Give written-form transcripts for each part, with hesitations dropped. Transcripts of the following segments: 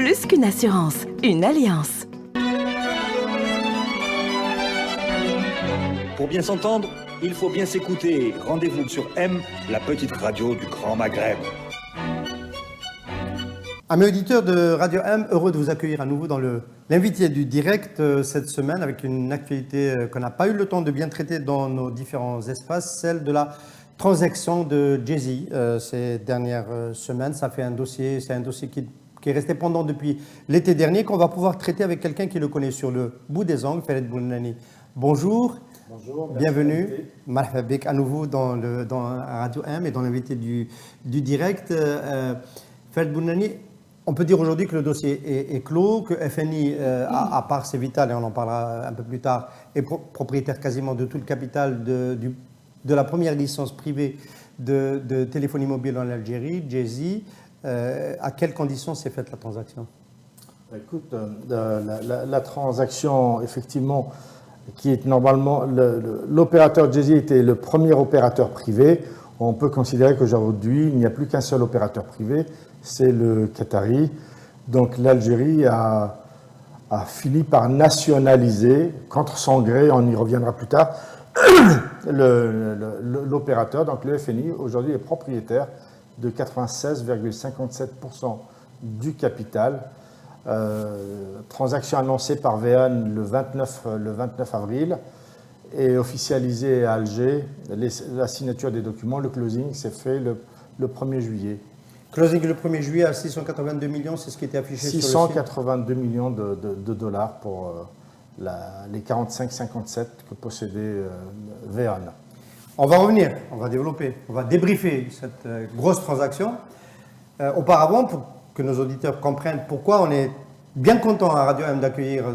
Plus qu'une assurance, une alliance. Pour bien s'entendre, il faut bien s'écouter. Rendez-vous sur M, la petite radio du Grand Maghreb. Amis auditeurs de Radio M, heureux de vous accueillir à nouveau dans l'invité du direct cette semaine avec une actualité qu'on n'a pas eu le temps de bien traiter dans nos différents espaces, celle de la transaction de Jay-Z ces dernières semaines. C'est un dossier qui est resté pendant depuis l'été dernier, qu'on va pouvoir traiter avec quelqu'un qui le connaît sur le bout des ongles, Khaled Bounani. Bonjour. Bonjour, bienvenue, Marhabik à nouveau dans Radio M et dans l'invité du direct. Khaled Bounani, on peut dire aujourd'hui que le dossier est clos, que FNI, à part Cevital, et on en parlera un peu plus tard, est propriétaire quasiment de tout le capital de la première licence privée de téléphonie mobile en Algérie, Jay-Z. À quelles conditions s'est faite la transaction? Écoute, la transaction, effectivement, qui est normalement, l'opérateur Jay-Z était le premier opérateur privé. On peut considérer qu'aujourd'hui, il n'y a plus qu'un seul opérateur privé, c'est le Qatari. Donc l'Algérie a fini par nationaliser, contre son gré, on y reviendra plus tard, l'opérateur, donc le FNI, aujourd'hui est propriétaire de 96,57% du capital. Transaction annoncée par VEON le 29 avril et officialisée à Alger. La signature des documents, le closing s'est fait le 1er juillet. Closing le 1er juillet à 682 millions, c'est ce qui était affiché sur le site. 682 millions de dollars pour les 45-57 que possédait VEON. On va revenir, on va développer, on va débriefer cette grosse transaction. Auparavant, pour que nos auditeurs comprennent pourquoi on est bien content à Radio M d'accueillir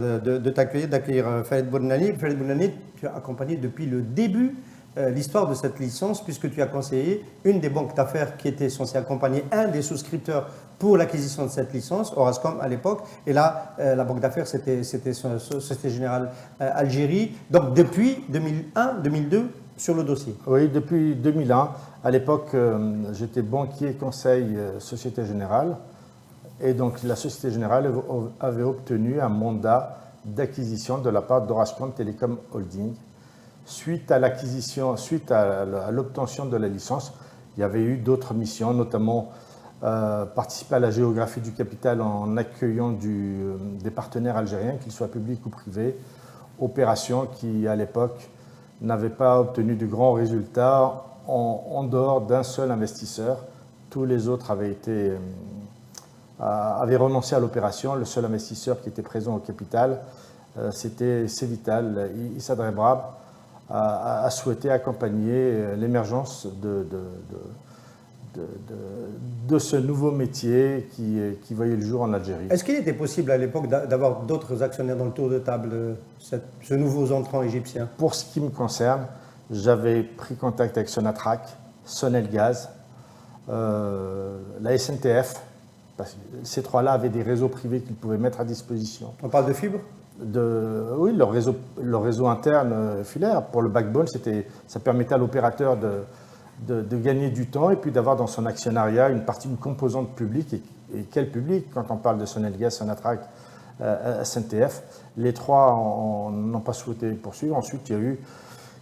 Khaled Bounani. Khaled Bounani, tu as accompagné depuis le début l'histoire de cette licence, puisque tu as conseillé une des banques d'affaires qui était censée accompagner un des souscripteurs pour l'acquisition de cette licence, Orascom à l'époque. Et là, la banque d'affaires, c'était Société Générale Algérie. Donc depuis 2001-2002, sur le dossier. Oui, depuis 2001. À l'époque, j'étais banquier conseil Société Générale. Et donc la Société Générale avait obtenu un mandat d'acquisition de la part d'Orascom Telecom Holding. Suite à l'acquisition, suite à l'obtention de la licence, il y avait eu d'autres missions, notamment participer à la géographie du capital en accueillant des partenaires algériens, qu'ils soient publics ou privés, opération qui, à l'époque, n'avait pas obtenu de grands résultats en dehors d'un seul investisseur. Tous les autres avaient renoncé à l'opération. Le seul investisseur qui était présent au capital, c'était Cevital. Issa Drebrab a souhaité accompagner l'émergence de ce nouveau métier qui voyait le jour en Algérie. Est-ce qu'il était possible à l'époque d'avoir d'autres actionnaires dans le tour de table, ce nouveau entrant égyptien? Pour ce qui me concerne, j'avais pris contact avec Sonatrach, Sonelgaz, la SNTF, parce que ces trois-là avaient des réseaux privés qu'ils pouvaient mettre à disposition. On parle de fibre? Oui, leur réseau interne filaire. Pour le backbone, ça permettait à l'opérateur de gagner du temps et puis d'avoir dans son actionnariat une composante publique. Et quel public? Quand on parle de Sonelgaz, Sonatrach, SNTF, les trois n'ont pas souhaité poursuivre. Ensuite, il y a eu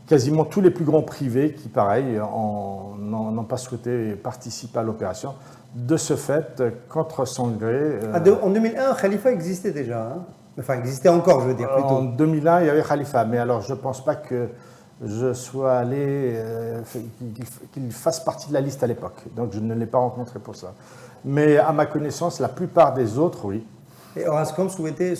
quasiment tous les plus grands privés qui, pareil, n'ont pas souhaité participer à l'opération. De ce fait, contre son gré... En 2001, Khalifa existait déjà, hein? Enfin, existait encore, je veux dire, plutôt. En 2001, il y avait Khalifa, mais alors je ne pense pas que je sois allé, qu'il fasse partie de la liste à l'époque. Donc je ne l'ai pas rencontré pour ça. Mais à ma connaissance, la plupart des autres, oui. Et Orascom souhaitait,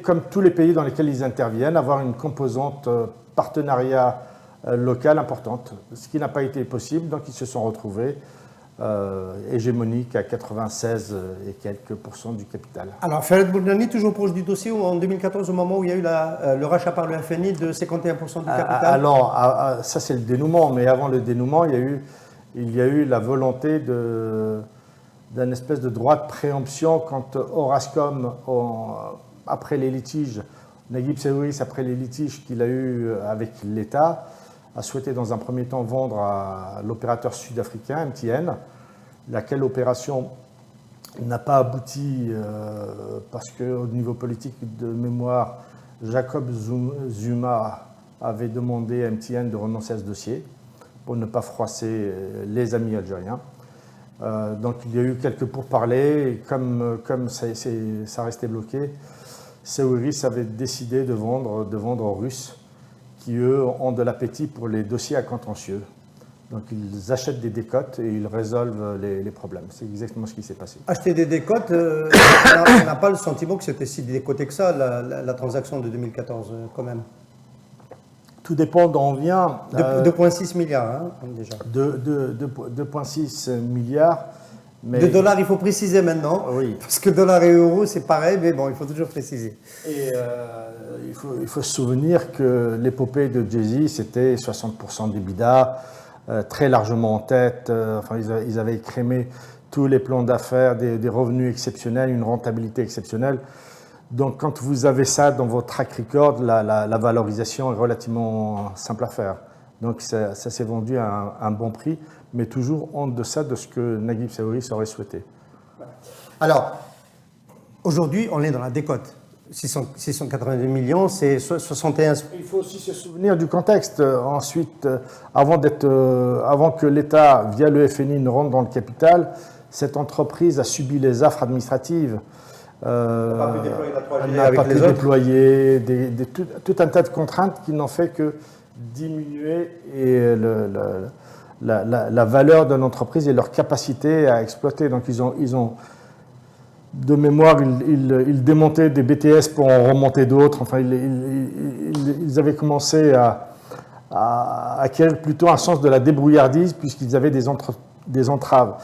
comme tous les pays dans lesquels ils interviennent, avoir une composante partenariat local importante, ce qui n'a pas été possible, donc ils se sont retrouvés hégémoniques à 96 et quelques % du capital. Alors, Khaled Bounani, toujours proche du dossier, en 2014, au moment où il y a eu le rachat par le FNI de 51% du capital? Alors, ça c'est le dénouement, mais avant le dénouement, il y a eu la volonté d'un espèce de droit de préemption quand Orascom, après les litiges, Naguib Sawiris, après les litiges qu'il a eus avec l'État, a souhaité dans un premier temps vendre à l'opérateur sud-africain, MTN, laquelle opération n'a pas abouti parce qu'au niveau politique de mémoire, Jacob Zuma avait demandé à MTN de renoncer à ce dossier pour ne pas froisser les amis algériens. Donc il y a eu quelques pourparlers, et comme ça restait bloqué, Sawiris avait décidé de vendre aux Russes qui, eux, ont de l'appétit pour les dossiers à contentieux. Donc ils achètent des décotes et ils résolvent les problèmes. C'est exactement ce qui s'est passé. Acheter des décotes, on n'a pas le sentiment que c'était si décoté que ça, la transaction de 2014, quand même. Tout dépend d'où on vient. 2,6 milliards, hein, déjà. 2,6 milliards. Mais... De dollars, il faut préciser maintenant. Oui. Parce que dollars et euros, c'est pareil, mais bon, il faut toujours préciser. Et il faut se souvenir que l'épopée de Jay-Z, c'était 60% d'EBITDA, très largement en tête. Enfin, ils avaient écrémé tous les plans d'affaires, des revenus exceptionnels, une rentabilité exceptionnelle. Donc, quand vous avez ça dans votre track record, la valorisation est relativement simple à faire. Donc, ça s'est vendu à un bon prix, mais toujours en deçà de ce que Naguib Sawiris aurait souhaité. Alors, aujourd'hui, on est dans la décote. 682 millions, c'est 61... Il faut aussi se souvenir du contexte. Ensuite, avant que l'État, via le FNI, ne rentre dans le capital, cette entreprise a subi les affres administratives. n'a pas pu déployer tout un tas de contraintes qui n'ont fait que diminuer la valeur de l'entreprise et leur capacité à exploiter. Donc ils ont de mémoire, ils démontaient des BTS pour en remonter d'autres. Enfin, ils avaient commencé à acquérir plutôt un sens de la débrouillardise puisqu'ils avaient des entraves.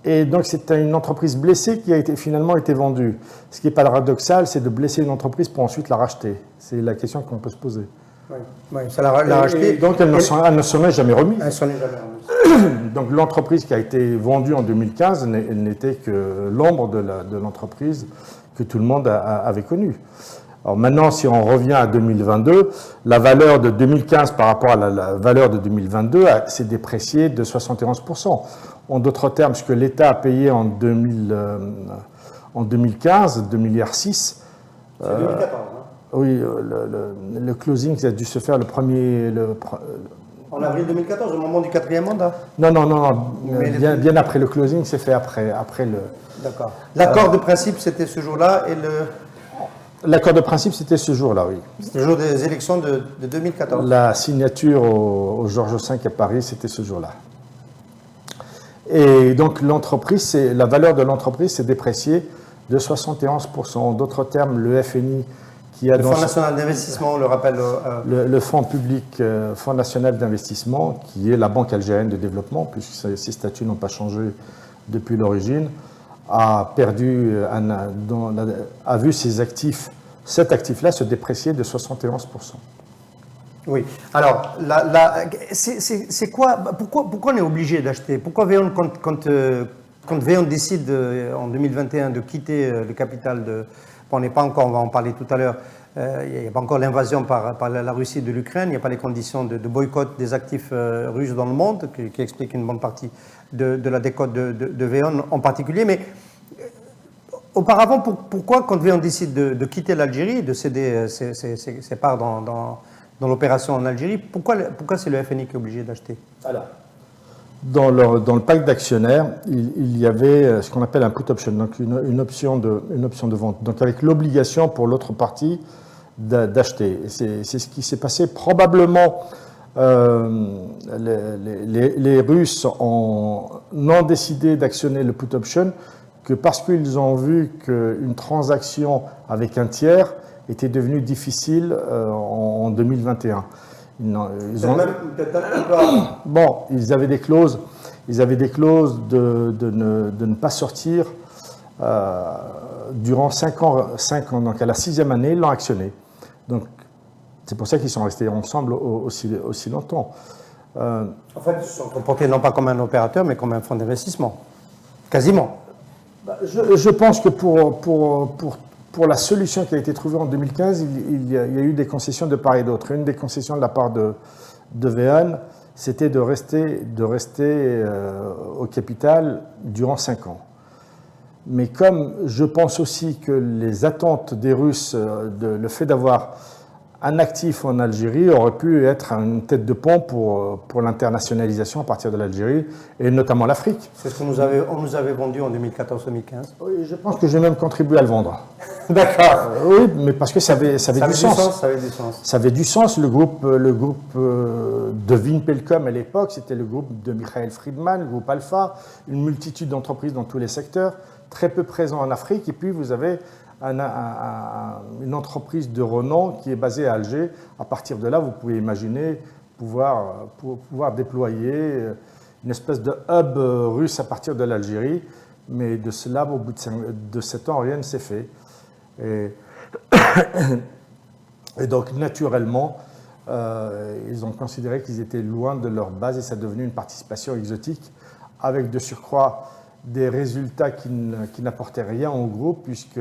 Et donc, c'était une entreprise blessée qui a finalement été vendue. Ce qui est paradoxal, c'est de blesser une entreprise pour ensuite la racheter. C'est la question qu'on peut se poser. Oui, ça l'a racheté. Donc, elle ne s'en est jamais remise. Elle s'en est jamais remise. Donc, l'entreprise qui a été vendue en 2015, elle n'était que l'ombre de l'entreprise que tout le monde avait connue. Alors maintenant, si on revient à 2022, la valeur de 2015 par rapport à la valeur de 2022 s'est dépréciée de 71%. En d'autres termes, ce que l'État a payé en 2015, 2,6 milliards. C'est 2014, hein. Oui, le closing a dû se faire le premier... En avril 2014, au moment du 4e mandat. Non. Bien après le closing, c'est fait après le... D'accord. L'accord de principe, c'était ce jour-là et le... L'accord de principe, c'était ce jour-là, oui. C'était le jour des élections de 2014. La signature au Georges V à Paris, c'était ce jour-là. Et donc, la valeur de l'entreprise s'est dépréciée de 71%. En d'autres termes, le FNI, qui a... Le Fonds national d'investissement, on le rappelle... Le Fonds public, Fonds national d'investissement, qui est la banque algérienne de développement, puisque ses statuts n'ont pas changé depuis l'origine, a vu ses actifs, cet actif-là se déprécier de 71%. Oui. Alors, c'est quoi? Pourquoi on est obligé d'acheter? Pourquoi quand VEON décide en 2021 de quitter le capital de... Bon, on n'est pas encore, on va en parler tout à l'heure, il n'y a pas encore l'invasion par la Russie de l'Ukraine, il n'y a pas les conditions de boycott des actifs russes dans le monde, qui expliquent une bonne partie de la décote de VEON en particulier. Mais auparavant, pourquoi quand VEON décide de quitter l'Algérie, de céder ses parts dans l'opération en Algérie, pourquoi c'est le FNI qui est obligé d'acheter? Alors, dans le pacte d'actionnaires, il y avait ce qu'on appelle un put option, donc une option de vente, donc avec l'obligation pour l'autre partie d'acheter. C'est ce qui s'est passé. Probablement, les Russes n'ont décidé d'actionner le put option que parce qu'ils ont vu qu'une transaction avec un tiers était devenue difficile en 2021. Ils avaient des clauses de ne pas sortir durant 5 ans. Donc à la 6e année, ils l'ont actionné. Donc c'est pour ça qu'ils sont restés ensemble aussi longtemps. En fait, ils se sont comportés non pas comme un opérateur, mais comme un fonds d'investissement. Quasiment. Je pense que pour la solution qui a été trouvée en 2015, il y a eu des concessions de part et d'autre. Une des concessions de la part de VEON, c'était de rester au capital durant 5 ans. Mais comme je pense aussi que les attentes des Russes, le fait d'avoir un actif en Algérie aurait pu être une tête de pont pour l'internationalisation à partir de l'Algérie, et notamment l'Afrique. C'est ce qu'on nous avait vendu en 2014-2015. Oui, je pense que j'ai même contribué à le vendre. D'accord. Oui, mais parce que ça avait du sens. Ça avait du sens. Ça avait du sens. Le groupe de Vinpelcom à l'époque, c'était le groupe de Michael Friedman, le groupe Alpha, une multitude d'entreprises dans tous les secteurs, très peu présents en Afrique, et puis vous avez une entreprise de renom qui est basée à Alger. À partir de là, vous pouvez imaginer pouvoir déployer une espèce de hub russe à partir de l'Algérie, mais de cela, au bout de 7 ans, rien ne s'est fait. Et donc, naturellement, ils ont considéré qu'ils étaient loin de leur base et ça est devenu une participation exotique, avec de surcroît des résultats qui n'apportaient rien au groupe, puisque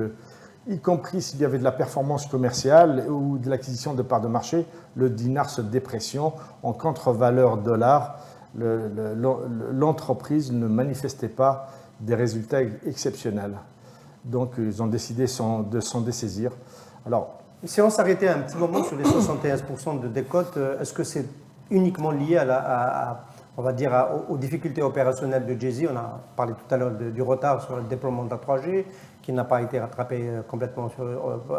y compris s'il y avait de la performance commerciale ou de l'acquisition de parts de marché, le dinar se déprécie en contre-valeur dollar. L'entreprise ne manifestait pas des résultats exceptionnels. Donc, ils ont décidé de s'en dessaisir. Alors, si on s'arrêtait un petit moment sur les 71% de décote, est-ce que c'est uniquement lié on va dire, aux difficultés opérationnelles de Jay-Z? On a parlé tout à l'heure du retard sur le déploiement de la 3G, qui n'a pas été rattrapé complètement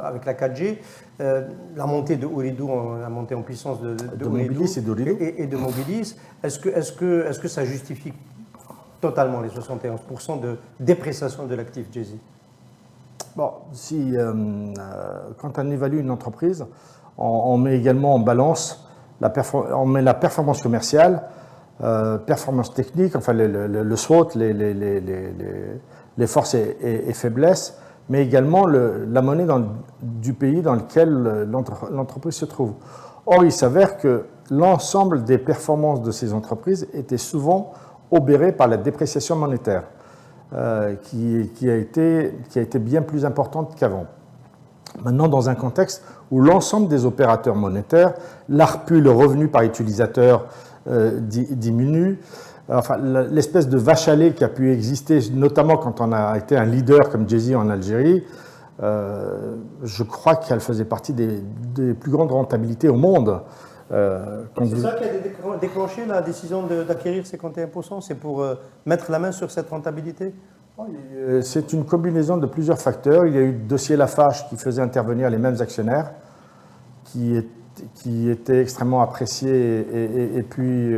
avec la 4G. La montée de Ooredoo, la montée en puissance de Mobilis et de Mobilis. Est-ce que ça justifie totalement les 71% de dépréciation de l'actif Jay-Z? Bon, quand on évalue une entreprise, on met également en balance on met la performance commerciale, performance technique, enfin le SWOT, les forces et faiblesses, mais également la monnaie du pays dans lequel l'entreprise se trouve. Or, il s'avère que l'ensemble des performances de ces entreprises étaient souvent obérées par la dépréciation monétaire, qui a été bien plus importante qu'avant. Maintenant, dans un contexte où l'ensemble des opérateurs monétaires, l'ARPU, le revenu par utilisateur, diminue, enfin, l'espèce de vache à lait qui a pu exister, notamment quand on a été un leader comme Jay-Z en Algérie, je crois qu'elle faisait partie des plus grandes rentabilités au monde. C'est ça qui a déclenché la décision d'acquérir 51%? C'est pour mettre la main sur cette rentabilité? C'est une combinaison de plusieurs facteurs. Il y a eu le dossier Lafarge qui faisait intervenir les mêmes actionnaires, qui était extrêmement apprécié, et puis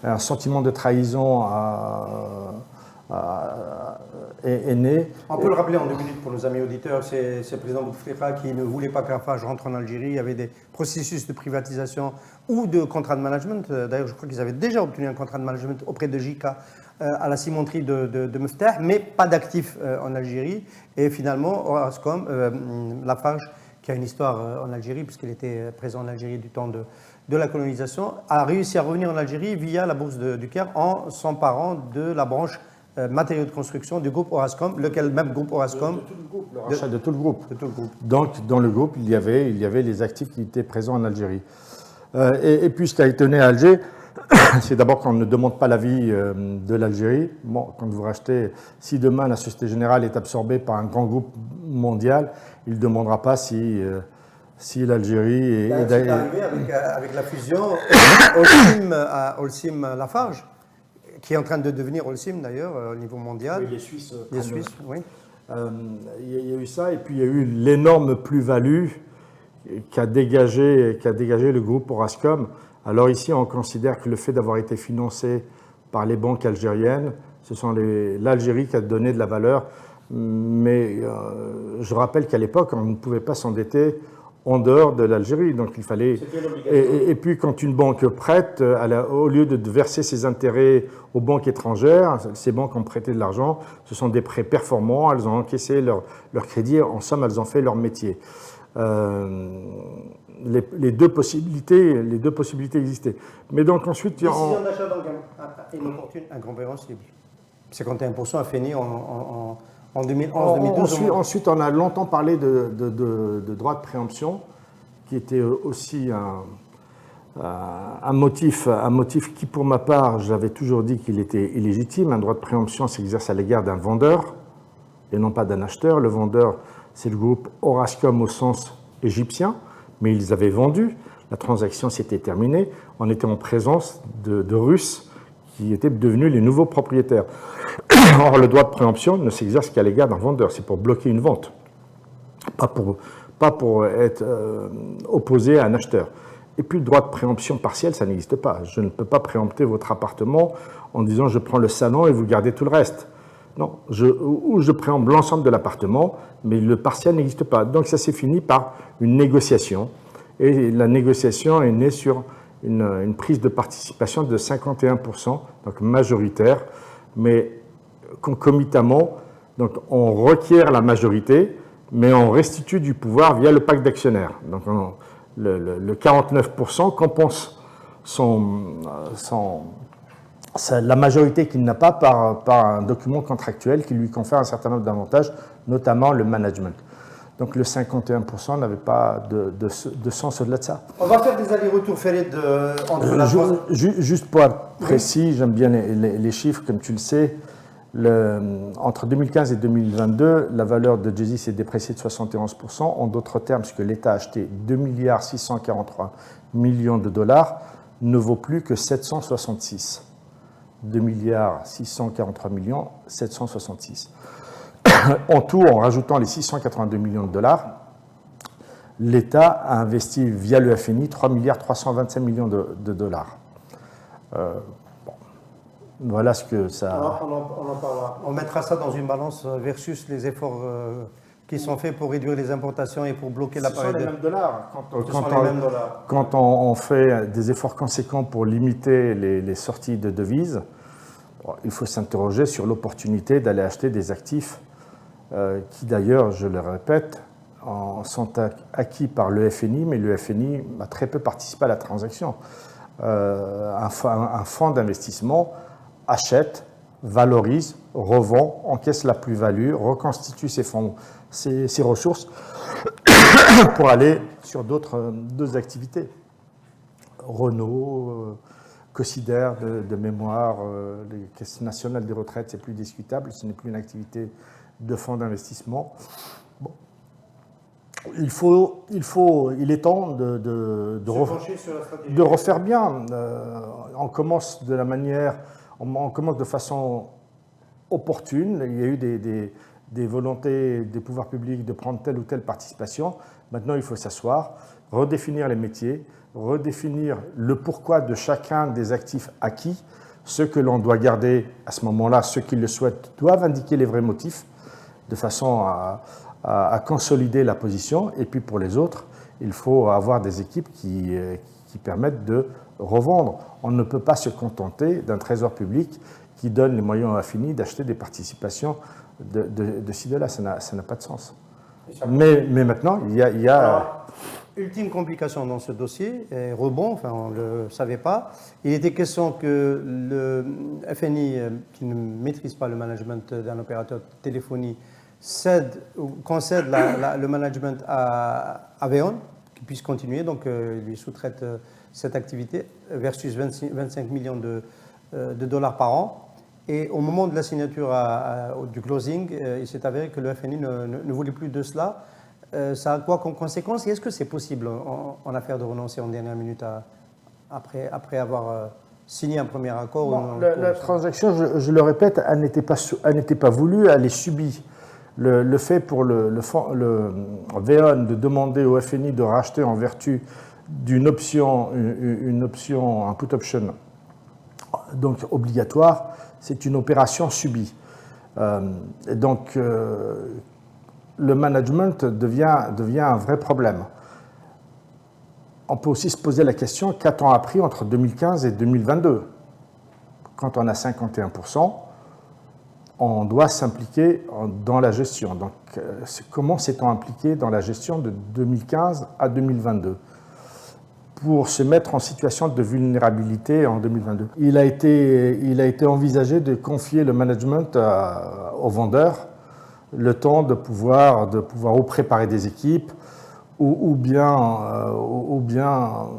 un sentiment de trahison est né. On peut le rappeler en 2 minutes pour nos amis auditeurs, c'est le président Bouteflika qui ne voulait pas que Lafarge rentre en Algérie. Il y avait des processus de privatisation ou de contrat de management. D'ailleurs, je crois qu'ils avaient déjà obtenu un contrat de management auprès de JK à la cimenterie de Meftah, mais pas d'actifs en Algérie. Et finalement, Orascom, Lafarge, qui a une histoire en Algérie, puisqu'il était présent en Algérie du temps de la colonisation, a réussi à revenir en Algérie via la bourse du Caire en s'emparant de la branche matériaux de construction du groupe Orascom, lequel même groupe Orascom... Le rachat de tout le groupe. Donc, dans le groupe, il y avait les actifs qui étaient présents en Algérie. Et puis, ce qui a étonné à Alger, c'est d'abord qu'on ne demande pas l'avis de l'Algérie. Bon, quand vous rachetez, si demain la Société Générale est absorbée par un grand groupe mondial, il ne demandera pas si l'Algérie est... C'est arrivé avec la fusion Holcim Lafarge, qui est en train de devenir Holcim d'ailleurs au niveau mondial. Oui, les Suisses. Oui. Il y a eu ça, et puis il y a eu l'énorme plus-value qu'a dégagé le groupe Orascom. Alors ici, on considère que le fait d'avoir été financé par les banques algériennes, ce sont l'Algérie qui a donné de la valeur. Mais je rappelle qu'à l'époque, on ne pouvait pas s'endetter en dehors de l'Algérie. Donc il fallait. Et puis quand une banque prête, au lieu de verser ses intérêts aux banques étrangères, ces banques ont prêté de l'argent. Ce sont des prêts performants. Elles ont encaissé leur crédit. En somme, elles ont fait leur métier. Les deux possibilités existaient. Mais donc ensuite, décision d'achat inopportune, incompréhensible. 51% a fini en 2011-2012. Ensuite, on a longtemps parlé de droit de préemption, qui était aussi un motif qui, pour ma part, j'avais toujours dit qu'il était illégitime. Un droit de préemption s'exerce à l'égard d'un vendeur et non pas d'un acheteur. Le vendeur, c'est le groupe Orascom au sens égyptien, mais ils avaient vendu. La transaction s'était terminée. On était en présence de Russes qui étaient devenus les nouveaux propriétaires. Or, le droit de préemption ne s'exerce qu'à l'égard d'un vendeur. C'est pour bloquer une vente, pas pour être opposé à un acheteur. Et puis, le droit de préemption partielle, ça n'existe pas. Je ne peux pas préempter votre appartement en disant je prends le salon et vous gardez tout le reste. Non, je préempte l'ensemble de l'appartement, mais le partiel n'existe pas. Donc, ça s'est fini par une négociation. Et la négociation est née sur une prise de participation de 51%, donc majoritaire, mais concomitamment, donc on requiert la majorité, mais on restitue du pouvoir via le pacte d'actionnaires. Donc le 49% compense la majorité qu'il n'a pas par un document contractuel qui lui confère un certain nombre d'avantages, notamment le management. Donc le 51% n'avait pas de sens au-delà de ça. On va faire des allers-retours ferrés entre la France. Juste pour être précis, j'aime bien les chiffres, comme tu le sais. Entre 2015 et 2022, la valeur de Jay-Z s'est dépréciée de 71%. En d'autres termes, ce que l'État a acheté 2,643 milliards de dollars ne vaut plus que 766. 2,643 milliards, 766. En tout, en rajoutant les 682 millions de dollars, l'État a investi via le FMI 3,325 milliards de dollars. Voilà ce que ça... On en parlera. On mettra ça dans une balance versus les efforts qui sont faits pour réduire les importations et pour bloquer l'appareil. Ce sont les mêmes dollars. Quand on fait des efforts conséquents pour limiter les sorties de devises, il faut s'interroger sur l'opportunité d'aller acheter des actifs qui d'ailleurs, je le répète, sont acquis par le FNI, mais le FNI a très peu participé à la transaction. Un fonds d'investissement achète, valorise, revend, encaisse la plus-value, reconstitue ses ressources pour aller sur d'autres activités. Renault, Cosider de mémoire, les caisses nationales des retraites, c'est plus discutable, ce n'est plus une activité de fonds d'investissement. Bon. Il est temps de refaire bien. On commence de façon opportune. Il y a eu des volontés des pouvoirs publics de prendre telle ou telle participation. Maintenant, il faut s'asseoir, redéfinir les métiers, redéfinir le pourquoi de chacun des actifs acquis. Ceux que l'on doit garder à ce moment-là, ceux qui le souhaitent, doivent indiquer les vrais motifs de façon à consolider la position. Et puis pour les autres, il faut avoir des équipes qui permettent de revendre. On ne peut pas se contenter d'un trésor public qui donne les moyens à FNI d'acheter des participations de ci, de là. Ça n'a pas de sens. Mais maintenant, il y a Alors, ultime complication dans ce dossier, rebond, enfin on ne le savait pas. Il était question que le FNI, qui ne maîtrise pas le management d'un opérateur de téléphonie, concède le management à Aveon, qui puisse continuer, donc lui sous-traite cette activité, versus 25 millions de dollars par an. Et au moment de la signature du closing, il s'est avéré que le FNI ne voulait plus de cela. Ça a quoi comme conséquence et est-ce que c'est possible en affaire de renoncer en dernière minute après avoir signé un premier accord? Bon, la transaction, je le répète, elle n'était pas voulue, elle est subie. Le fait pour le VEON de demander au FNI de racheter en vertu d'une option, un put option, donc obligatoire, c'est une opération subie. Donc, le management devient un vrai problème. On peut aussi se poser la question, qu'a-t-on appris entre 2015 et 2022 ? Quand on a 51%, on doit s'impliquer dans la gestion. Donc, comment s'est-on impliqué dans la gestion de 2015 à 2022 pour se mettre en situation de vulnérabilité en 2022 ? Il a été envisagé de confier le management aux vendeurs, le temps de pouvoir ou préparer des équipes ou bien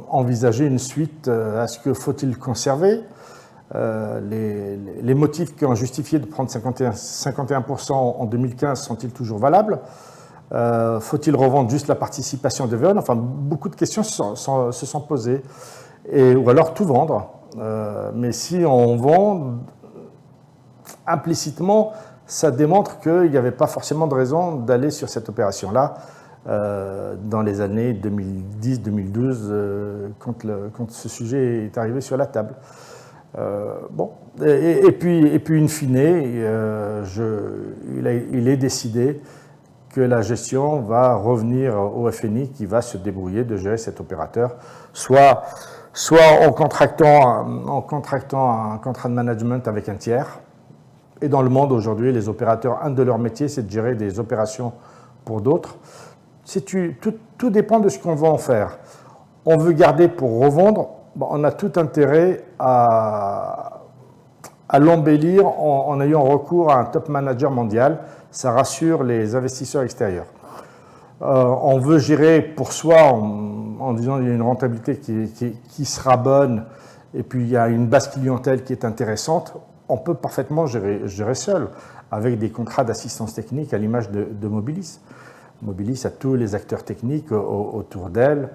envisager une suite à ce que faut-il conserver. Les motifs qui ont justifié de prendre 51% en 2015 sont-ils toujours valables? Faut-il revendre juste la participation de Veolia? Enfin, beaucoup de questions se sont posées. Ou alors tout vendre. Mais si on vend, implicitement, ça démontre qu'il n'y avait pas forcément de raison d'aller sur cette opération-là dans les années 2010-2012, quand ce sujet est arrivé sur la table. Bon, et puis in fine, il est décidé que la gestion va revenir au FNI qui va se débrouiller de gérer cet opérateur, soit en contractant un contrat de management avec un tiers. Et dans le monde aujourd'hui, les opérateurs, un de leurs métiers, c'est de gérer des opérations pour d'autres. Tout dépend de ce qu'on va en faire. On veut garder pour revendre, bon, on a tout intérêt à l'embellir en ayant recours à un top manager mondial. Ça rassure les investisseurs extérieurs. On veut gérer pour soi en disant qu'il y a une rentabilité qui sera bonne et puis il y a une base clientèle qui est intéressante. On peut parfaitement gérer seul avec des contrats d'assistance technique à l'image de Mobilis. Mobilis a tous les acteurs techniques autour d'elle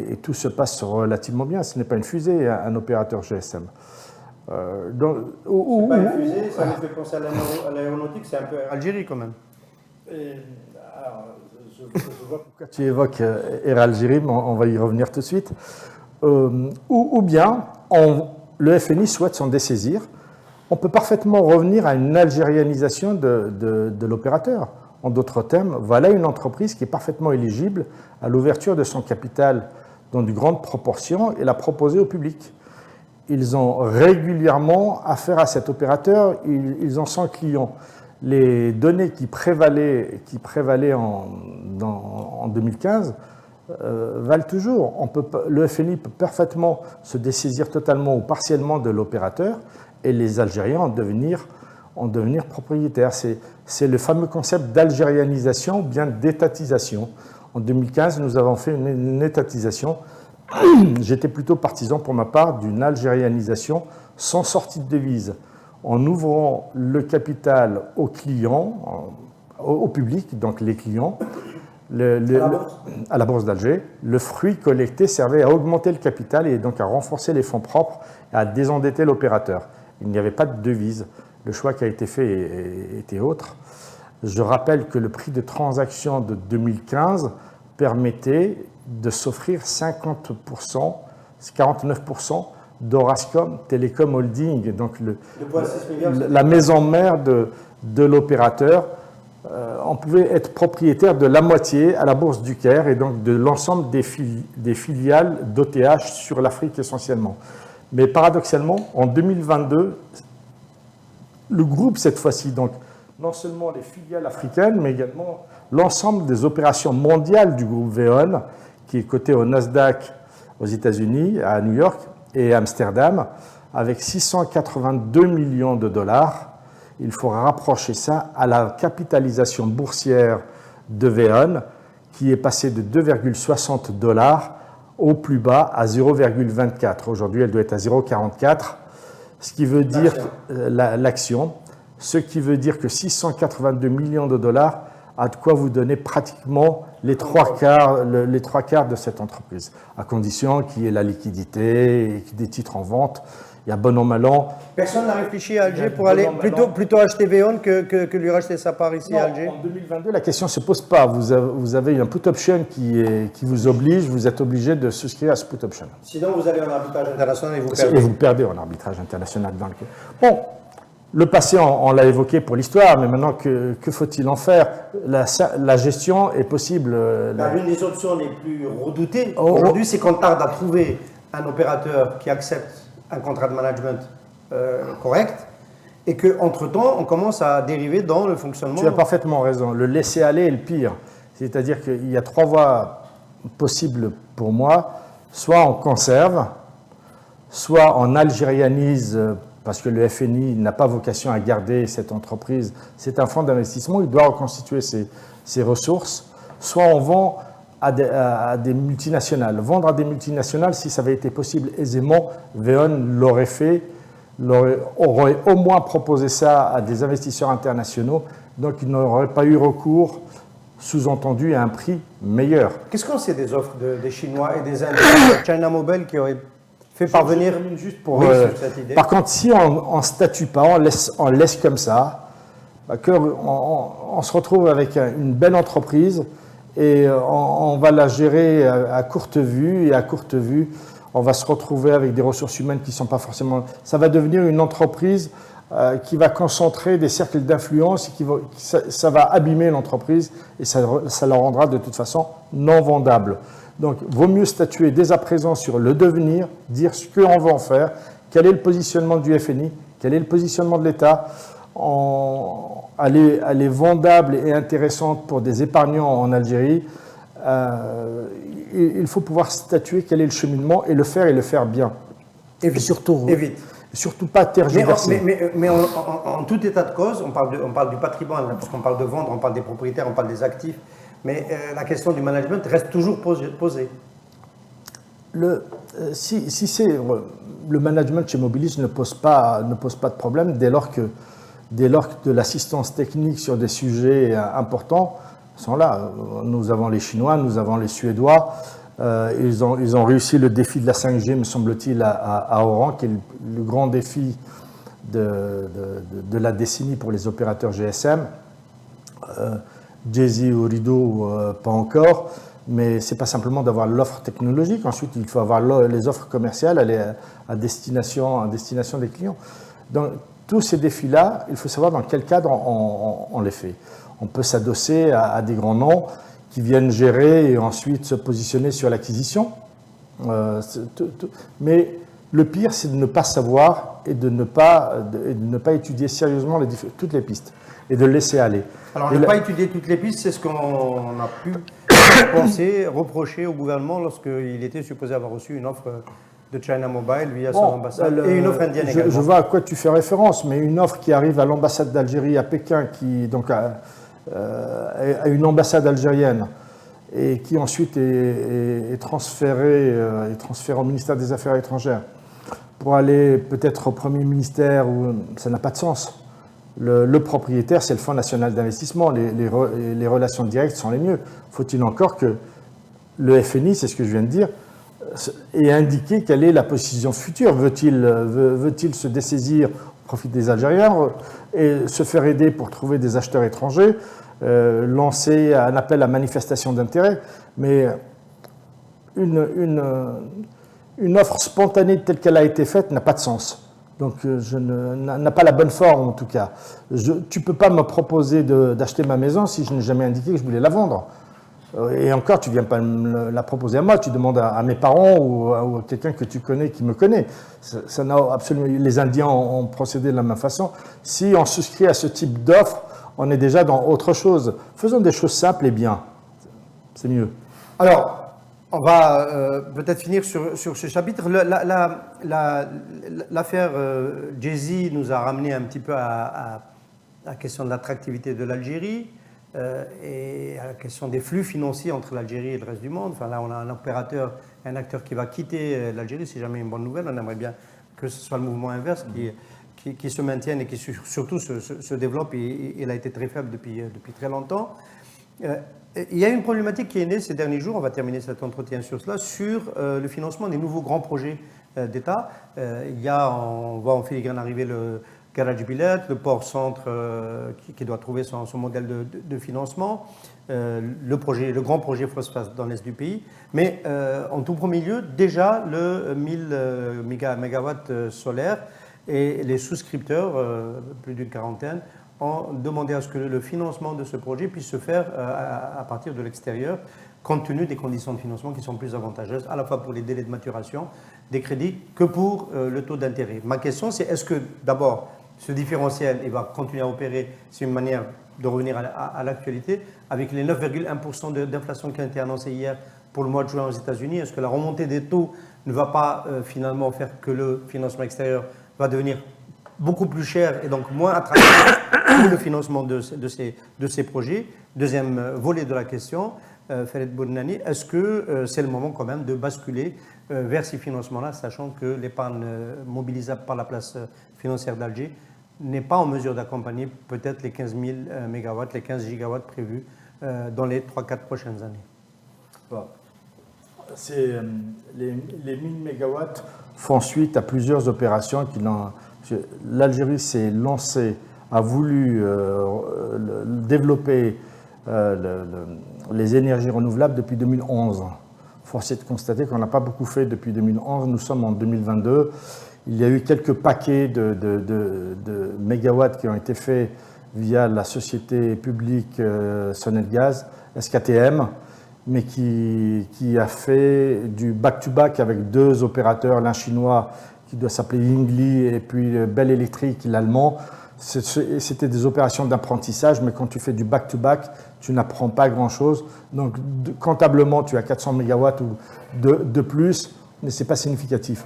et tout se passe relativement bien. Ce n'est pas une fusée, un opérateur GSM. C'est pas une fusée, ça me fait penser à l'aéronautique, c'est un peu Algérie quand même. Je vois pourquoi tu évoques Air Algérie, mais on va y revenir tout de suite. Ou bien, le FNI souhaite s'en dessaisir. On peut parfaitement revenir à une algérianisation de l'opérateur. En d'autres termes, voilà une entreprise qui est parfaitement éligible à l'ouverture de son capital dans de grandes proportions et la proposer au public. Ils ont régulièrement affaire à cet opérateur, ils en sont clients. Les données qui prévalaient en 2015 valent toujours. Le FNI peut parfaitement se dessaisir totalement ou partiellement de l'opérateur et les Algériens en devenir propriétaires. C'est le fameux concept d'algérianisation ou bien d'étatisation. En 2015, nous avons fait une étatisation. J'étais plutôt partisan pour ma part d'une algérianisation sans sortie de devise, en ouvrant le capital aux clients, au public, donc les clients, à la bourse d'Alger. Le fruit collecté servait à augmenter le capital et donc à renforcer les fonds propres et à désendetter l'opérateur. Il n'y avait pas de devise. Le choix qui a été fait était autre. Je rappelle que le prix de transaction de 2015 permettait de s'offrir 50%, 49% d'Orascom Telecom Holding, donc la maison mère de l'opérateur. On pouvait être propriétaire de la moitié à la Bourse du Caire et donc de l'ensemble des filiales d'OTH sur l'Afrique essentiellement. Mais paradoxalement, en 2022, le groupe cette fois-ci, donc non seulement les filiales africaines, mais également l'ensemble des opérations mondiales du groupe VEON, qui est coté au Nasdaq aux États-Unis, à New York et à Amsterdam, avec 682 millions de dollars. Il faut rapprocher ça à la capitalisation boursière de VEON, qui est passée de 2,60 $ au plus bas à 0,24. Aujourd'hui, elle doit être à 0,44, ce qui veut dire l'action, ce qui veut dire que 682 millions de dollars a de quoi vous donner pratiquement les trois quarts de cette entreprise, à condition qu'il y ait la liquidité et des titres en vente. Il y a bon an, mal an. Personne n'a réfléchi à Alger pour aller plutôt acheter VEON que lui racheter sa part ici à Alger? En 2022, la question ne se pose pas. Vous avez un put option qui vous oblige, vous êtes obligé de souscrire à ce put option. Sinon, vous allez en arbitrage international et vous perdez. Et vous perdez en arbitrage international dans le cas. Bon, le passé, on l'a évoqué pour l'histoire, mais maintenant, que faut-il en faire? La gestion est possible. L'une des options les plus redoutées aujourd'hui, c'est qu'on tarde à trouver un opérateur qui accepte un contrat de management correct et qu'entre-temps, on commence à dériver dans le fonctionnement. Tu as parfaitement raison. Le laisser-aller est le pire. C'est-à-dire qu'il y a trois voies possibles pour moi. Soit on conserve, soit on algérianise, parce que le FNI n'a pas vocation à garder cette entreprise. C'est un fonds d'investissement, il doit reconstituer ses ressources. Soit on vend à des multinationales. Vendre à des multinationales, si ça avait été possible aisément, Veoon l'aurait fait, aurait au moins proposé ça à des investisseurs internationaux, donc ils n'auraient pas eu recours, sous-entendu, à un prix meilleur. Qu'est-ce qu'on sait des offres des Chinois et des Indiens, China Mobile, qui auraient fait parvenir juste pour, oui, sur cette idée. Par contre, si on ne statue pas, on laisse comme ça, on se retrouve avec une belle entreprise et on va la gérer à courte vue, et à courte vue, on va se retrouver avec des ressources humaines qui ne sont pas forcément... Ça va devenir une entreprise qui va concentrer des cercles d'influence et ça va abîmer l'entreprise et ça la rendra de toute façon non vendable. Donc, vaut mieux statuer dès à présent sur le devenir, dire ce qu'on va en faire, quel est le positionnement du FNI, quel est le positionnement de l'État. Elle est vendable et intéressante pour des épargnants en Algérie. Il faut pouvoir statuer quel est le cheminement et le faire bien. Et vite. Surtout pas tergiverser. Mais en tout état de cause, on parle du patrimoine, parce qu'on parle de vendre, on parle des propriétaires, on parle des actifs, mais la question du management reste toujours posée. Si c'est le management chez Mobilis ne pose pas de problème dès lors que de l'assistance technique sur des sujets importants sont là. Nous avons les Chinois, nous avons les Suédois. Ils ont réussi le défi de la 5G, me semble-t-il, à Oran, qui est le grand défi de la décennie pour les opérateurs GSM. Jay-Z ou Rideau, pas encore, mais ce n'est pas simplement d'avoir l'offre technologique. Ensuite, il faut avoir les offres commerciales à destination des clients. Donc, tous ces défis-là, il faut savoir dans quel cadre on les fait. On peut s'adosser à des grands noms qui viennent gérer et ensuite se positionner sur l'acquisition. Mais le pire, c'est de ne pas savoir et de ne pas étudier sérieusement toutes les pistes et de laisser aller. Alors, ne pas étudier toutes les pistes, c'est ce qu'on a pu penser, reprocher au gouvernement lorsqu'il était supposé avoir reçu une offre de China Mobile via son ambassade et une offre indienne également. Je vois à quoi tu fais référence, mais une offre qui arrive à l'ambassade d'Algérie à Pékin, donc à une ambassade algérienne, et qui ensuite est transférée au ministère des Affaires étrangères pour aller peut-être au Premier ministère, où ça n'a pas de sens. Le propriétaire, c'est le Fonds national d'investissement. Les relations directes sont les mieux. Faut-il encore que le FNI, c'est ce que je viens de dire, ait indiqué quelle est la position future. Veut-il se dessaisir au profit des Algériens et se faire aider pour trouver des acheteurs étrangers, lancer un appel à manifestation d'intérêt, mais une offre spontanée telle qu'elle a été faite n'a pas de sens. Donc, n'a pas la bonne forme en tout cas. Tu ne peux pas me proposer d'acheter ma maison si je n'ai jamais indiqué que je voulais la vendre. Et encore, tu ne viens pas me la proposer à moi, tu demandes à mes parents ou à quelqu'un que tu connais, qui me connaît. Ça n'a absolument... Les Indiens ont procédé de la même façon. Si on souscrit à ce type d'offre, on est déjà dans autre chose. Faisons des choses simples et bien. C'est mieux. Alors, on va peut-être finir sur ce chapitre. L'affaire Jay-Z nous a ramené un petit peu à la question de l'attractivité de l'Algérie et à la question des flux financiers entre l'Algérie et le reste du monde. Enfin, là, on a un acteur qui va quitter l'Algérie. C'est jamais une bonne nouvelle. On aimerait bien que ce soit le mouvement inverse qui se maintienne et qui surtout se développe. Et il a été très faible depuis très longtemps. Il y a une problématique qui est née ces derniers jours, on va terminer cet entretien sur cela, sur le financement des nouveaux grands projets d'État. On voit en filigrane arriver le Garage Billet, le port-centre qui doit trouver son modèle de financement, le grand projet phosphate dans l'est du pays. Mais en tout premier lieu, déjà le 1000 mégawatts solaires et les souscripteurs, plus d'une quarantaine, ont demandé à ce que le financement de ce projet puisse se faire à partir de l'extérieur, compte tenu des conditions de financement qui sont plus avantageuses, à la fois pour les délais de maturation des crédits que pour le taux d'intérêt. Ma question, c'est est-ce que, d'abord, ce différentiel il va continuer à opérer, c'est une manière de revenir à l'actualité, avec les 9,1% d'inflation qui a été annoncée hier pour le mois de juin aux États-Unis, est-ce que la remontée des taux ne va pas finalement faire que le financement extérieur va devenir beaucoup plus cher et donc moins attractif pour le financement de ces projets? Deuxième volet de la question, Farid Bournani, est-ce que c'est le moment quand même de basculer vers ces financements-là, sachant que l'épargne mobilisable par la place financière d'Alger n'est pas en mesure d'accompagner peut-être les 15 000 mégawatts, les 15 gigawatts prévus dans les 3-4 prochaines années? Bon. Les 1000 mégawatts font suite à plusieurs opérations. L'Algérie s'est lancée, a voulu développer les énergies renouvelables depuis 2011. Force est de constater qu'on n'a pas beaucoup fait depuis 2011. Nous sommes en 2022. Il y a eu quelques paquets de mégawatts qui ont été faits via la société publique Sonelgaz, SKTM, mais qui a fait du back-to-back avec deux opérateurs, l'un chinois qui doit s'appeler Yingli et puis Bell Electric, l'allemand. C'était des opérations d'apprentissage, mais quand tu fais du back-to-back, tu n'apprends pas grand-chose. Donc, comptablement, tu as 400 mégawatts ou de plus, mais ce n'est pas significatif.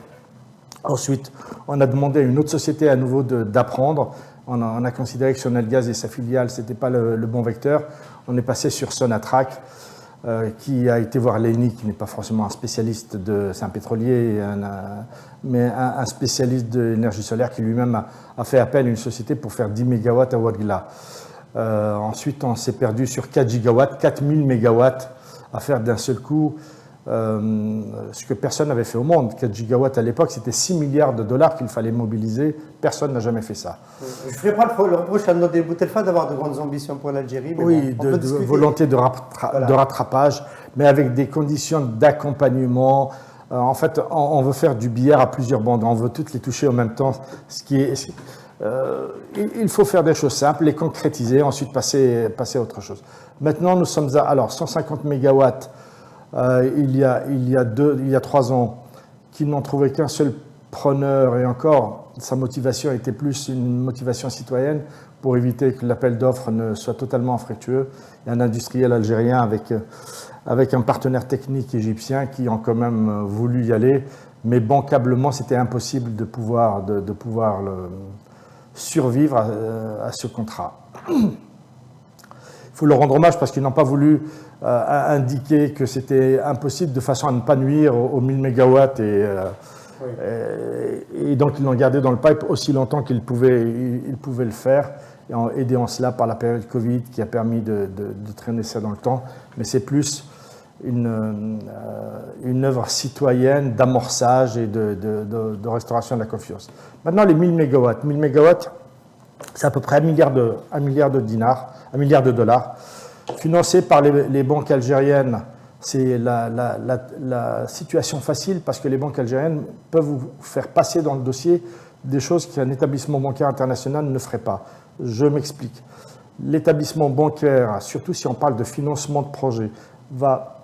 Ensuite, on a demandé à une autre société à nouveau d'apprendre. On a considéré que Sonelgaz et sa filiale, ce n'était pas le bon vecteur. On est passé sur Sonatrach, qui a été voir l'ENI, qui n'est pas forcément un spécialiste c'est un pétrolier, mais un spécialiste de l'énergie solaire qui lui-même a fait appel à une société pour faire 10 MW à Ouadgla. Ensuite, on s'est perdu sur 4 gigawatts, 4000 MW à faire d'un seul coup, ce que personne n'avait fait au monde. 4 gigawatts à l'époque, c'était 6 milliards de dollars qu'il fallait mobiliser. Personne n'a jamais fait ça. Je ne ferai pas le reproche à Nodé Boutelfa d'avoir de grandes ambitions pour l'Algérie. Oui, bon, de volonté de rattrapage, mais avec des conditions d'accompagnement. En fait, on veut faire du billard à plusieurs bandes. On veut toutes les toucher en même temps. Il faut faire des choses simples, les concrétiser, ensuite passer à autre chose. Maintenant, nous sommes à 150 mégawatts. Il y a 3 ans, qui n'ont trouvé qu'un seul preneur, et encore, sa motivation était plus une motivation citoyenne pour éviter que l'appel d'offres ne soit totalement infructueux. Il y a un industriel algérien avec un partenaire technique égyptien qui ont quand même voulu y aller, mais bancablement, c'était impossible de pouvoir survivre à ce contrat. Il faut leur rendre hommage parce qu'ils n'ont pas voulu indiquer que c'était impossible de façon à ne pas nuire aux 1000 mégawatts et donc ils l'ont gardé dans le pipe aussi longtemps qu'ils pouvaient le faire, aidé en cela par la période Covid qui a permis de traîner ça dans le temps, mais c'est plus une œuvre citoyenne d'amorçage et de restauration de la confiance. Maintenant, les 1000 mégawatts. 1000 mégawatts, c'est à peu près 1 milliard de dinars, 1 milliard de dollars, financé par les banques algériennes. C'est la situation facile parce que les banques algériennes peuvent vous faire passer dans le dossier des choses qu'un établissement bancaire international ne ferait pas. Je m'explique. L'établissement bancaire, surtout si on parle de financement de projet, va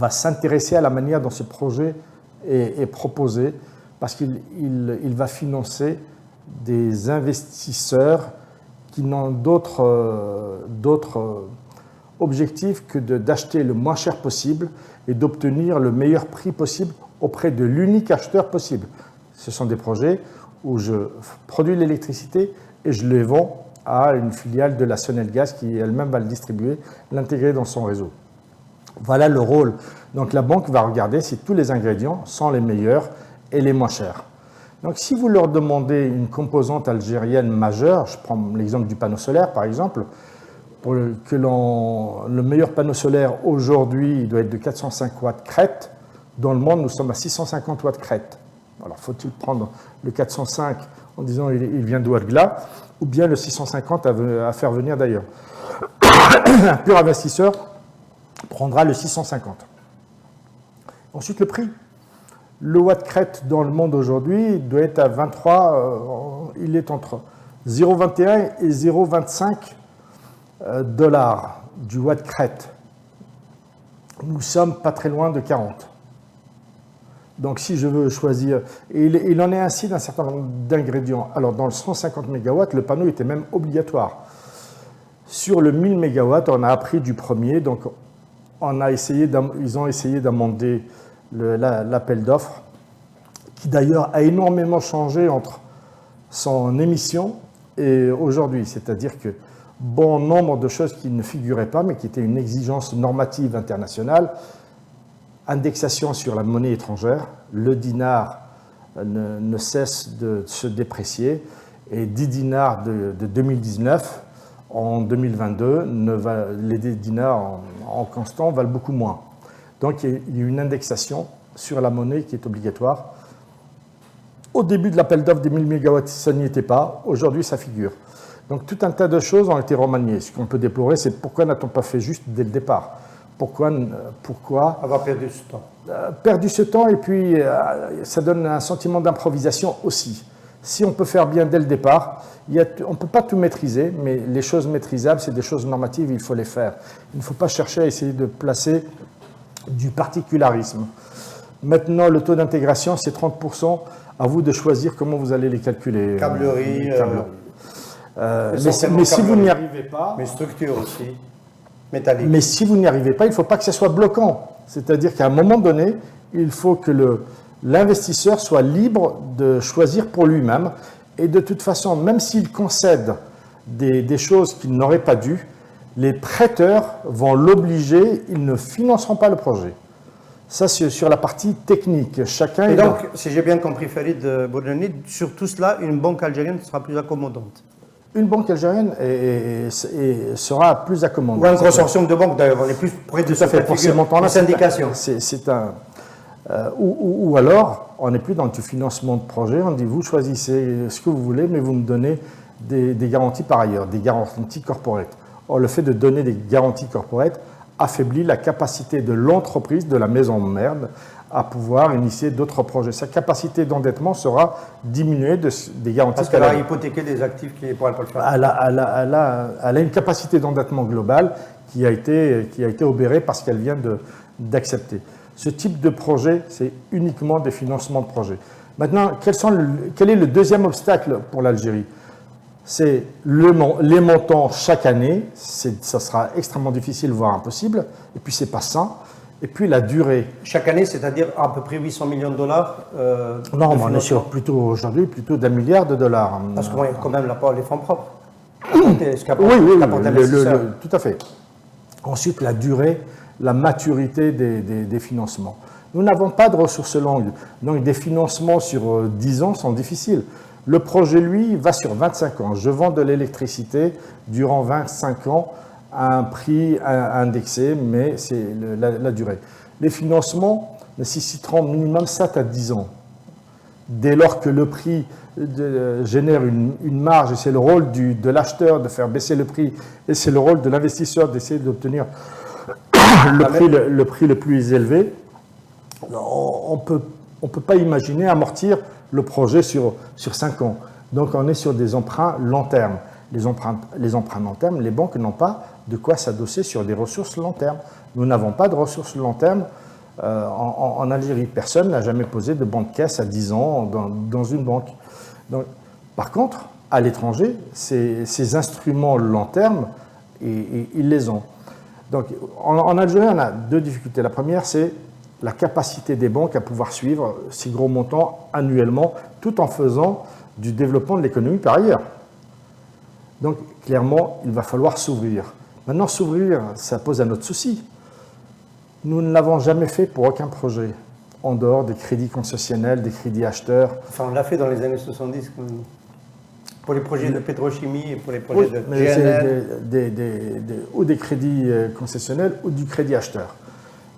s'intéresser à la manière dont ce projet est proposé parce qu'il va financer des investisseurs qui n'ont d'autres objectif que d'acheter le moins cher possible et d'obtenir le meilleur prix possible auprès de l'unique acheteur possible. Ce sont des projets où je produis l'électricité et je les vends à une filiale de la Sonelgaz qui elle-même va le distribuer, l'intégrer dans son réseau. Voilà le rôle. Donc la banque va regarder si tous les ingrédients sont les meilleurs et les moins chers. Donc si vous leur demandez une composante algérienne majeure, je prends l'exemple du panneau solaire par exemple, pour que le meilleur panneau solaire aujourd'hui, il doit être de 405 watts crête. Dans le monde, nous sommes à 650 watts crête. Alors, faut-il prendre le 405 en disant il vient d'Ouadgla, ou bien le 650 à faire venir d'ailleurs. Un pur investisseur prendra le 650. Ensuite, le prix. Le watt crête dans le monde aujourd'hui doit être à 23, il est entre 0,21 et 0,25 dollars du watt crête. Nous sommes pas très loin de 40. Donc si je veux choisir, et il en est ainsi d'un certain nombre d'ingrédients. Alors dans le 150 MW, le panneau était même obligatoire. Sur le 1000 MW, on a appris du premier, donc ils ont essayé d'amender l'appel d'offres, qui d'ailleurs a énormément changé entre son émission et aujourd'hui. C'est-à-dire que bon nombre de choses qui ne figuraient pas, mais qui étaient une exigence normative internationale. Indexation sur la monnaie étrangère, le dinar ne cesse de se déprécier, et 10 dinars de 2019, en 2022, les dinars en constant valent beaucoup moins. Donc il y a une indexation sur la monnaie qui est obligatoire. Au début de l'appel d'offres des 1000 MW, ça n'y était pas. Aujourd'hui, ça figure. Donc tout un tas de choses ont été remaniées. Ce qu'on peut déplorer, c'est pourquoi n'a-t-on pas fait juste dès le départ ? Pourquoi avoir perdu ce temps. Perdu ce temps, et puis ça donne un sentiment d'improvisation aussi. Si on peut faire bien dès le départ, on ne peut pas tout maîtriser, mais les choses maîtrisables, c'est des choses normatives, il faut les faire. Il ne faut pas chercher à essayer de placer du particularisme. Maintenant, le taux d'intégration, c'est 30%. À vous de choisir comment vous allez les calculer. Câblerie. Mais si vous n'y arrivez pas... Mais structure aussi, métallique. Mais si vous n'y arrivez pas, il ne faut pas que ça soit bloquant. C'est-à-dire qu'à un moment donné, il faut que l'investisseur soit libre de choisir pour lui-même. Et de toute façon, même s'il concède des choses qu'il n'aurait pas dû, les prêteurs vont l'obliger, ils ne financeront pas le projet. Ça, c'est sur la partie technique. Chacun Et donc, si j'ai bien compris, Farid Boudjani, sur tout cela, une banque algérienne sera plus accommodante. Une banque algérienne sera plus accommodante. Ou un consortium de banques, d'ailleurs, on est plus près de tout à fait, pour ces montants-là. Syndication. Ou alors, on n'est plus dans du financement de projet, on dit vous choisissez ce que vous voulez, mais vous me donnez des garanties par ailleurs, des garanties corporate. Or, le fait de donner des garanties corporate affaiblit la capacité de l'entreprise, de la maison mère, à pouvoir initier d'autres projets. Sa capacité d'endettement sera diminuée des garanties. Parce qu'elle a hypothéqué des actifs qui ne pourraient pas le faire. Elle a une capacité d'endettement globale qui a été obérée parce qu'elle vient d'accepter. Ce type de projet, c'est uniquement des financements de projets. Maintenant, quel est le deuxième obstacle pour l'Algérie ? C'est les montants chaque année, ça sera extrêmement difficile, voire impossible, et puis c'est pas sain, et puis la durée. Chaque année, c'est-à-dire à peu près 800 millions de dollars Non, on est sur aujourd'hui plutôt d'1 milliard de dollars. Parce qu'il y a quand même les fonds propres. Oui, tout à fait. Ensuite, la durée, la maturité des financements. Nous n'avons pas de ressources longues, donc des financements sur 10 ans sont difficiles. Le projet, lui, va sur 25 ans. Je vends de l'électricité durant 25 ans à un prix indexé, mais c'est la durée. Les financements nécessiteront minimum 7 à 10 ans. Dès lors que le prix génère une marge, et c'est le rôle de l'acheteur de faire baisser le prix, et c'est le rôle de l'investisseur d'essayer d'obtenir le prix le plus élevé, on ne peut pas imaginer amortir le projet sur 5 ans. Donc on est sur des emprunts long terme. Les emprunts long terme, les banques n'ont pas de quoi s'adosser sur des ressources long terme. Nous n'avons pas de ressources long terme en Algérie. Personne n'a jamais posé de banque caisse à 10 ans dans une banque. Donc, par contre, à l'étranger, ces instruments long terme, ils les ont. Donc en Algérie, on a deux difficultés. La première, c'est la capacité des banques à pouvoir suivre ces gros montants annuellement, tout en faisant du développement de l'économie par ailleurs. Donc, clairement, il va falloir s'ouvrir. Maintenant, s'ouvrir, ça pose un autre souci. Nous ne l'avons jamais fait pour aucun projet, en dehors des crédits concessionnels, des crédits acheteurs. Enfin, on l'a fait dans les années 70, pour les projets de pétrochimie et pour les projets de GNL. Ou des crédits concessionnels ou du crédit acheteur.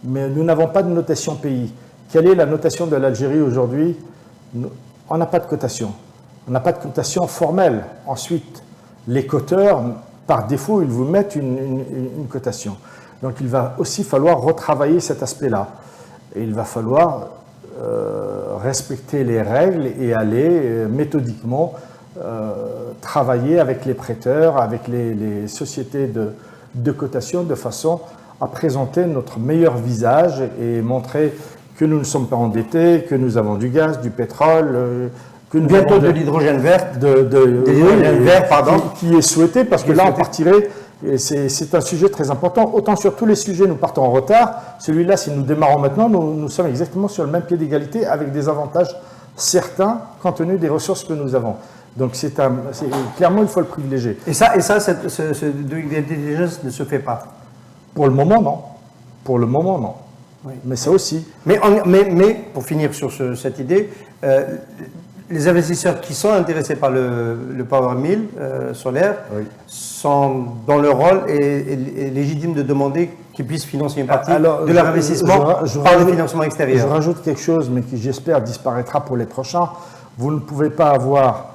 Mais nous n'avons pas de notation pays. Quelle est la notation de l'Algérie aujourd'hui ? On n'a pas de cotation. On n'a pas de cotation formelle. Ensuite, les coteurs, par défaut, ils vous mettent une cotation. Donc il va aussi falloir retravailler cet aspect-là. Et il va falloir respecter les règles et aller méthodiquement travailler avec les prêteurs, avec les sociétés de cotation, de façon à présenter notre meilleur visage et montrer que nous ne sommes pas endettés, que nous avons du gaz, du pétrole, que nous bientôt de l'hydrogène vert, qui est souhaité, parce que là on partirait, et c'est un sujet très important, autant sur tous les sujets nous partons en retard, celui-là si nous démarrons maintenant, nous sommes exactement sur le même pied d'égalité avec des avantages certains compte tenu des ressources que nous avons. Donc clairement, il faut le privilégier. Et ça ce due diligence ne se fait pas. Pour le moment, non. Pour le moment, non. Oui. Mais ça aussi. Mais pour finir sur cette idée, les investisseurs qui sont intéressés par le Power Mill solaire Oui. sont dans leur rôle et légitime de demander qu'ils puissent financer une partie Alors, de leur investissement par le financement Je extérieur. rajoute quelque chose, mais qui j'espère disparaîtra pour les prochains. Vous ne pouvez pas avoir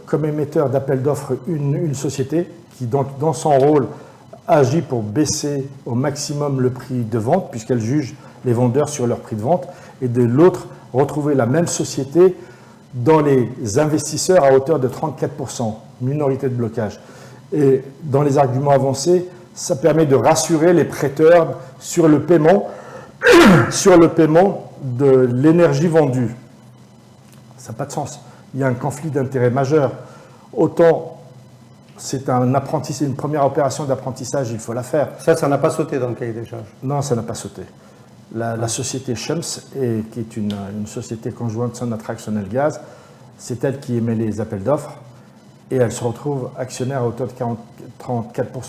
comme émetteur d'appel d'offres une société qui, donc, dans son rôle, agit pour baisser au maximum le prix de vente, puisqu'elle juge les vendeurs sur leur prix de vente, et de l'autre, retrouver la même société dans les investisseurs à hauteur de 34%, minorité de blocage. Et dans les arguments avancés, ça permet de rassurer les prêteurs sur le paiement, de l'énergie vendue. Ça n'a pas de sens. Il y a un conflit d'intérêts majeur. Autant c'est une première opération d'apprentissage, il faut la faire. Ça n'a pas sauté dans le cahier des charges. Non, ça n'a pas sauté. La société Shams, qui est une société conjointe Sonatrach Sonelgaz, c'est elle qui émet les appels d'offres et elle se retrouve actionnaire à hauteur de 34%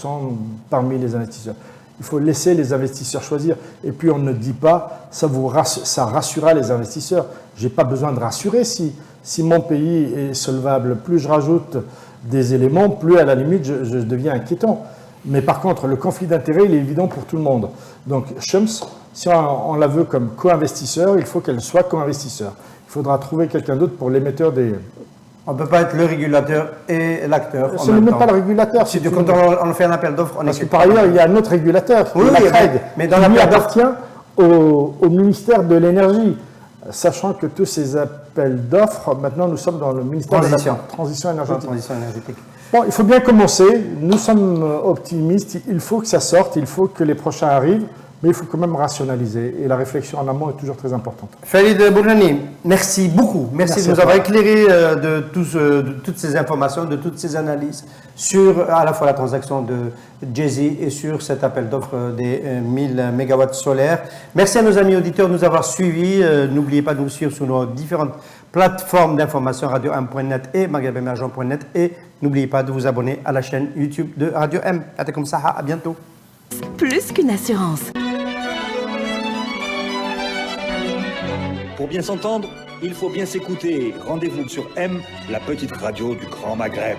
parmi les investisseurs. Il faut laisser les investisseurs choisir. Et puis on ne dit pas, ça rassurera les investisseurs. Je n'ai pas besoin de rassurer si mon pays est solvable. Plus je rajoute des éléments, plus à la limite je deviens inquiétant. Mais par contre, le conflit d'intérêts, il est évident pour tout le monde. Donc Shams, si on la veut comme co-investisseur, il faut qu'elle soit co-investisseur. Il faudra trouver quelqu'un d'autre pour l'émetteur des... On ne peut pas être le régulateur et l'acteur. Ce n'est même pas le régulateur. Si quand on fait un appel d'offres, on Parce que par ailleurs, il y a un autre régulateur, oui, la CREG, mais dans qui lui l'appel appartient au ministère de l'Énergie. Sachant que tous ces appels d'offres, maintenant nous sommes dans le ministère de la Transition énergétique. Bon, il faut bien commencer. Nous sommes optimistes. Il faut que ça sorte. Il faut que les prochains arrivent. Mais il faut quand même rationaliser. Et la réflexion en amont est toujours très importante. Farid Bourjani, merci beaucoup. Merci de nous avoir éclairé de toutes ces informations, de toutes ces analyses sur à la fois la transaction de Jay-Z et sur cet appel d'offres des 1000 MW solaires. Merci à nos amis auditeurs de nous avoir suivis. N'oubliez pas de nous suivre sur nos différentes plateformes d'information radio1.net et maghreb-émergent.net. Et n'oubliez pas de vous abonner à la chaîne YouTube de Radio M. À bientôt. Plus qu'une assurance. Pour bien s'entendre, il faut bien s'écouter. Rendez-vous sur M, la petite radio du Grand Maghreb.